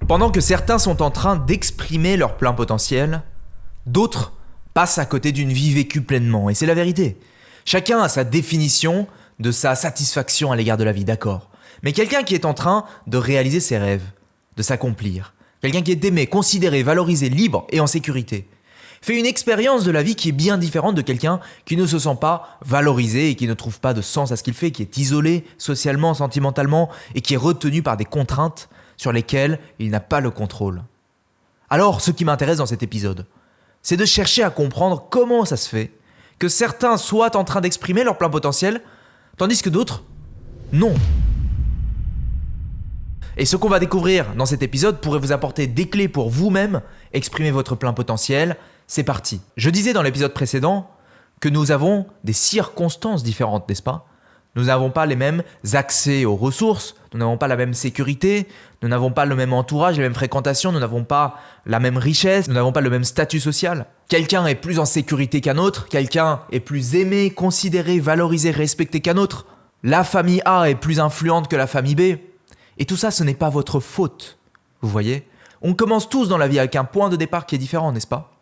Pendant que certains sont en train d'exprimer leur plein potentiel, d'autres passent à côté d'une vie vécue pleinement. Et c'est la vérité. Chacun a sa définition de sa satisfaction à l'égard de la vie, d'accord. Mais quelqu'un qui est en train de réaliser ses rêves, de s'accomplir, quelqu'un qui est aimé, considéré, valorisé, libre et en sécurité, fait une expérience de la vie qui est bien différente de quelqu'un qui ne se sent pas valorisé et qui ne trouve pas de sens à ce qu'il fait, qui est isolé socialement, sentimentalement et qui est retenu par des contraintes sur lesquelles il n'a pas le contrôle. Alors, ce qui m'intéresse dans cet épisode, c'est de chercher à comprendre comment ça se fait que certains soient en train d'exprimer leur plein potentiel, tandis que d'autres, non. Et ce qu'on va découvrir dans cet épisode pourrait vous apporter des clés pour vous-même exprimer votre plein potentiel. C'est parti. Je disais dans l'épisode précédent que nous avons des circonstances différentes, n'est-ce pas ? Nous n'avons pas les mêmes accès aux ressources, nous n'avons pas la même sécurité, nous n'avons pas le même entourage, les mêmes fréquentations, nous n'avons pas la même richesse, nous n'avons pas le même statut social. Quelqu'un est plus en sécurité qu'un autre, quelqu'un est plus aimé, considéré, valorisé, respecté qu'un autre. La famille A est plus influente que la famille B. Et tout ça, ce n'est pas votre faute. Vous voyez ? On commence tous dans la vie avec un point de départ qui est différent, n'est-ce pas ?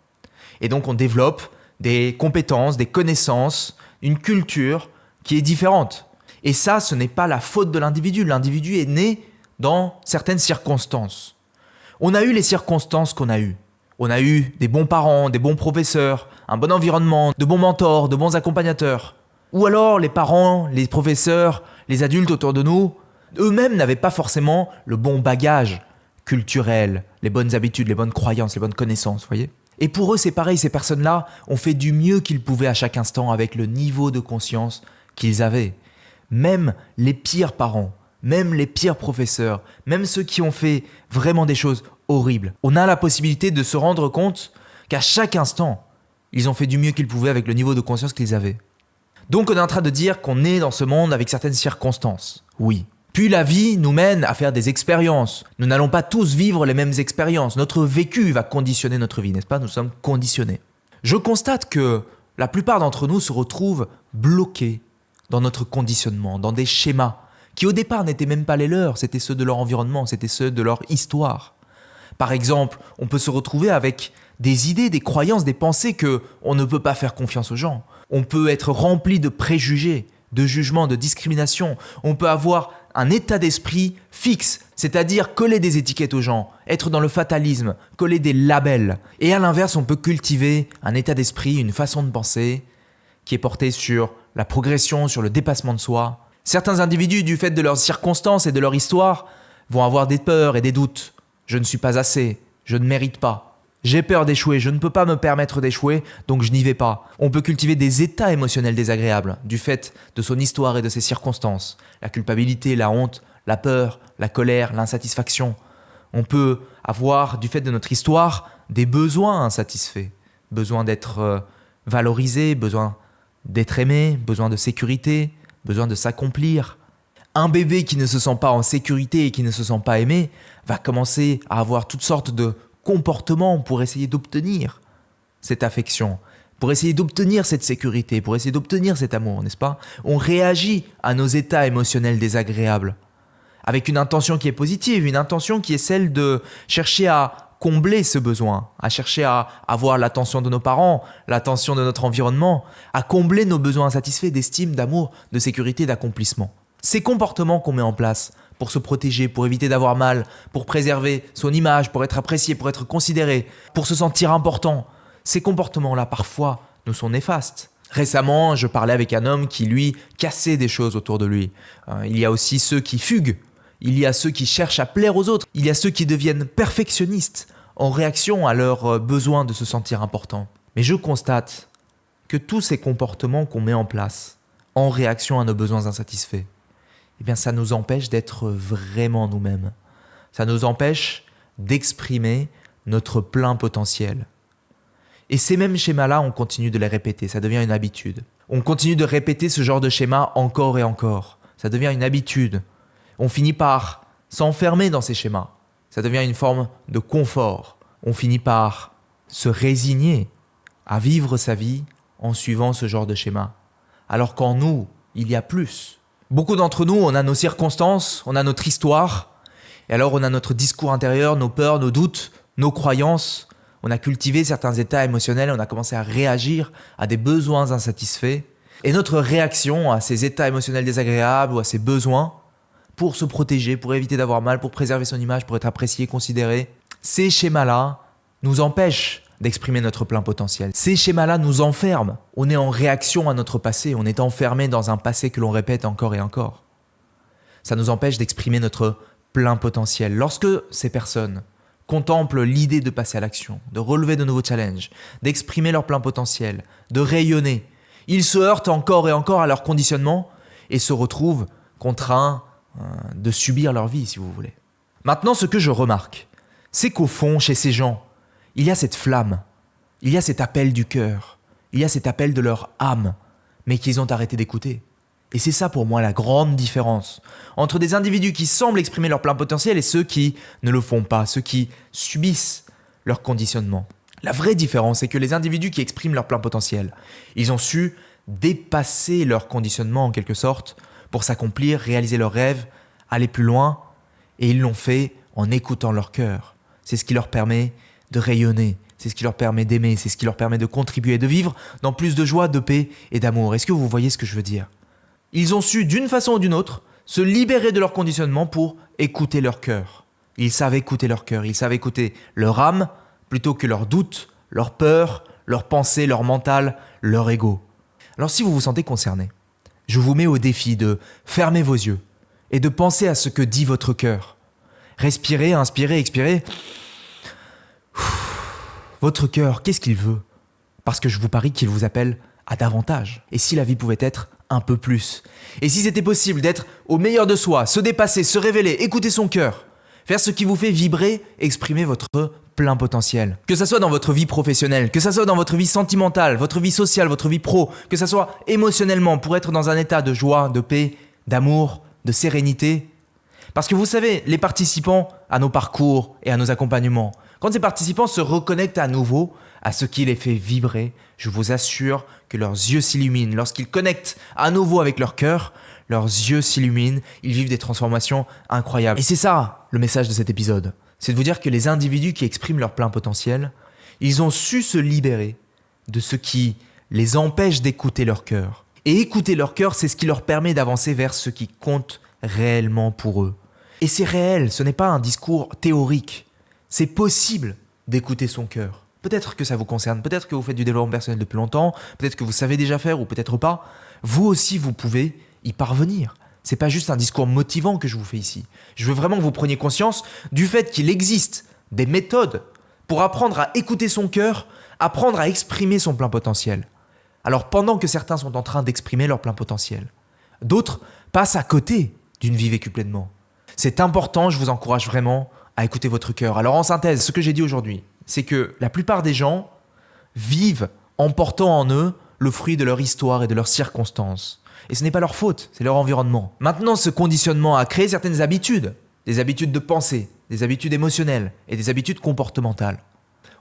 Et donc on développe des compétences, des connaissances, une culture qui est différente. Et ça, ce n'est pas la faute de l'individu. L'individu est né dans certaines circonstances. On a eu les circonstances qu'on a eues. On a eu des bons parents, des bons professeurs, un bon environnement, de bons mentors, de bons accompagnateurs. Ou alors les parents, les professeurs, les adultes autour de nous, eux-mêmes n'avaient pas forcément le bon bagage culturel, les bonnes habitudes, les bonnes croyances, les bonnes connaissances, vous voyez ? Et pour eux, c'est pareil, ces personnes-là ont fait du mieux qu'ils pouvaient à chaque instant avec le niveau de conscience qu'ils avaient. Même les pires parents, même les pires professeurs, même ceux qui ont fait vraiment des choses horribles. On a la possibilité de se rendre compte qu'à chaque instant, ils ont fait du mieux qu'ils pouvaient avec le niveau de conscience qu'ils avaient. Donc on est en train de dire qu'on est dans ce monde avec certaines circonstances. Oui. Puis la vie nous mène à faire des expériences. Nous n'allons pas tous vivre les mêmes expériences. Notre vécu va conditionner notre vie, n'est-ce pas ? Nous sommes conditionnés. Je constate que la plupart d'entre nous se retrouvent bloqués dans notre conditionnement, dans des schémas qui au départ n'étaient même pas les leurs, c'était ceux de leur environnement, c'était ceux de leur histoire. Par exemple, on peut se retrouver avec des idées, des croyances, des pensées que on ne peut pas faire confiance aux gens. On peut être rempli de préjugés, de jugements, de discrimination. On peut avoir un état d'esprit fixe, c'est-à-dire coller des étiquettes aux gens, être dans le fatalisme, coller des labels. Et à l'inverse, on peut cultiver un état d'esprit, une façon de penser qui est portée sur la progression, sur le dépassement de soi. Certains individus, du fait de leurs circonstances et de leur histoire, vont avoir des peurs et des doutes. Je ne suis pas assez, je ne mérite pas. J'ai peur d'échouer, je ne peux pas me permettre d'échouer, donc je n'y vais pas. On peut cultiver des états émotionnels désagréables du fait de son histoire et de ses circonstances. La culpabilité, la honte, la peur, la colère, l'insatisfaction. On peut avoir, du fait de notre histoire, des besoins insatisfaits. Besoin d'être valorisé, besoin d'être aimé, besoin de sécurité, besoin de s'accomplir. Un bébé qui ne se sent pas en sécurité et qui ne se sent pas aimé va commencer à avoir toutes sortes de comportements pour essayer d'obtenir cette affection, pour essayer d'obtenir cette sécurité, pour essayer d'obtenir cet amour, n'est-ce pas ? On réagit à nos états émotionnels désagréables avec une intention qui est positive, une intention qui est celle de chercher à combler ce besoin, à chercher à avoir l'attention de nos parents, l'attention de notre environnement, à combler nos besoins insatisfaits d'estime, d'amour, de sécurité, d'accomplissement. Ces comportements qu'on met en place pour se protéger, pour éviter d'avoir mal, pour préserver son image, pour être apprécié, pour être considéré, pour se sentir important, ces comportements-là, parfois, nous sont néfastes. Récemment, je parlais avec un homme qui, lui, cassait des choses autour de lui. Il y a aussi ceux qui fuguent. Il y a ceux qui cherchent à plaire aux autres. Il y a ceux qui deviennent perfectionnistes en réaction à leur besoin de se sentir important. Mais je constate que tous ces comportements qu'on met en place en réaction à nos besoins insatisfaits, eh bien, ça nous empêche d'être vraiment nous-mêmes. Ça nous empêche d'exprimer notre plein potentiel. Et ces mêmes schémas-là, on continue de les répéter. Ça devient une habitude. On continue de répéter ce genre de schéma encore et encore. Ça devient une habitude. On finit par s'enfermer dans ces schémas. Ça devient une forme de confort. On finit par se résigner à vivre sa vie en suivant ce genre de schéma. Alors qu'en nous, il y a plus. Beaucoup d'entre nous, on a nos circonstances, on a notre histoire, Et alors on a notre discours intérieur, nos peurs, nos doutes, nos croyances. On a cultivé certains états émotionnels, on a commencé à réagir à des besoins insatisfaits. Et notre réaction à ces états émotionnels désagréables ou à ces besoins, pour se protéger, pour éviter d'avoir mal, pour préserver son image, pour être apprécié, considéré, ces schémas-là nous empêchent d'exprimer notre plein potentiel. Ces schémas-là nous enferment. On est en réaction à notre passé, on est enfermé dans un passé que l'on répète encore et encore. Ça nous empêche d'exprimer notre plein potentiel. Lorsque ces personnes contemplent l'idée de passer à l'action, de relever de nouveaux challenges, d'exprimer leur plein potentiel, de rayonner, ils se heurtent encore et encore à leur conditionnement et se retrouvent contraints de subir leur vie, si vous voulez. Maintenant, ce que je remarque, c'est qu'au fond, chez ces gens, il y a cette flamme, il y a cet appel du cœur, il y a cet appel de leur âme, mais qu'ils ont arrêté d'écouter. Et c'est ça pour moi la grande différence entre des individus qui semblent exprimer leur plein potentiel et ceux qui ne le font pas, ceux qui subissent leur conditionnement. La vraie différence, c'est que les individus qui expriment leur plein potentiel, ils ont su dépasser leur conditionnement en quelque sorte pour s'accomplir, réaliser leurs rêves, aller plus loin, et ils l'ont fait en écoutant leur cœur. C'est ce qui leur permet de rayonner, c'est ce qui leur permet d'aimer, c'est ce qui leur permet de contribuer, de vivre dans plus de joie, de paix et d'amour. Est-ce que vous voyez ce que je veux dire ? Ils ont su, d'une façon ou d'une autre, se libérer de leur conditionnement pour écouter leur cœur. Ils savent écouter leur cœur, ils savent écouter leur âme plutôt que leurs doutes, leurs peurs, leurs pensées, leur mental, leur ego. Alors si vous vous sentez concerné, je vous mets au défi de fermer vos yeux et de penser à ce que dit votre cœur. Respirez, inspirez, expirez. Votre cœur, qu'est-ce qu'il veut ? Parce que je vous parie qu'il vous appelle à davantage. Et si la vie pouvait être un peu plus ? Et si c'était possible d'être au meilleur de soi, se dépasser, se révéler, écouter son cœur, faire ce qui vous fait vibrer, exprimer votre plein potentiel. Que ça soit dans votre vie professionnelle, que ça soit dans votre vie sentimentale, votre vie sociale, votre vie pro, que ça soit émotionnellement pour être dans un état de joie, de paix, d'amour, de sérénité. Parce que vous savez, les participants à nos parcours et à nos accompagnements, quand ces participants se reconnectent à nouveau à ce qui les fait vibrer, je vous assure que leurs yeux s'illuminent. Lorsqu'ils connectent à nouveau avec leur cœur, leurs yeux s'illuminent, ils vivent des transformations incroyables. Et c'est ça le message de cet épisode. C'est de vous dire que les individus qui expriment leur plein potentiel, ils ont su se libérer de ce qui les empêche d'écouter leur cœur. Et écouter leur cœur, c'est ce qui leur permet d'avancer vers ce qui compte réellement pour eux. Et c'est réel, ce n'est pas un discours théorique. C'est possible d'écouter son cœur. Peut-être que ça vous concerne, peut-être que vous faites du développement personnel depuis longtemps, peut-être que vous savez déjà faire ou peut-être pas. Vous aussi, vous pouvez y parvenir. C'est pas juste un discours motivant que je vous fais ici. Je veux vraiment que vous preniez conscience du fait qu'il existe des méthodes pour apprendre à écouter son cœur, apprendre à exprimer son plein potentiel. Alors pendant que certains sont en train d'exprimer leur plein potentiel, d'autres passent à côté d'une vie vécue pleinement. C'est important, je vous encourage vraiment à écouter votre cœur. Alors en synthèse, ce que j'ai dit aujourd'hui, c'est que la plupart des gens vivent en portant en eux le fruit de leur histoire et de leurs circonstances. Et ce n'est pas leur faute, c'est leur environnement. Maintenant, ce conditionnement a créé certaines habitudes, des habitudes de pensée, des habitudes émotionnelles et des habitudes comportementales.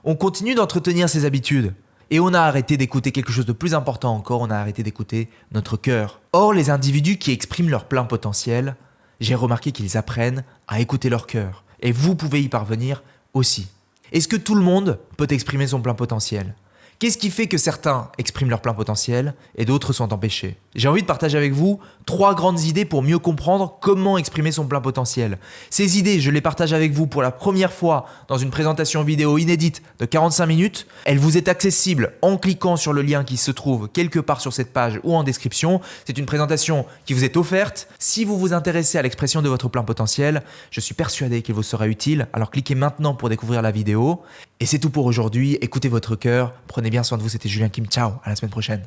On continue d'entretenir ces habitudes et on a arrêté d'écouter quelque chose de plus important encore, on a arrêté d'écouter notre cœur. Or, les individus qui expriment leur plein potentiel, j'ai remarqué qu'ils apprennent à écouter leur cœur. Et vous pouvez y parvenir aussi. Est-ce que tout le monde peut exprimer son plein potentiel ? Qu'est-ce qui fait que certains expriment leur plein potentiel et d'autres sont empêchés ? J'ai envie de partager avec vous 3 grandes idées pour mieux comprendre comment exprimer son plein potentiel. Ces idées, je les partage avec vous pour la première fois dans une présentation vidéo inédite de 45 minutes. Elle vous est accessible en cliquant sur le lien qui se trouve quelque part sur cette page ou en description. C'est une présentation qui vous est offerte. Si vous vous intéressez à l'expression de votre plein potentiel, je suis persuadé qu'il vous sera utile. Alors cliquez maintenant pour découvrir la vidéo. Et c'est tout pour aujourd'hui. Écoutez votre cœur. Prenez bien soin de vous. C'était Julien Kim. Ciao. À la semaine prochaine.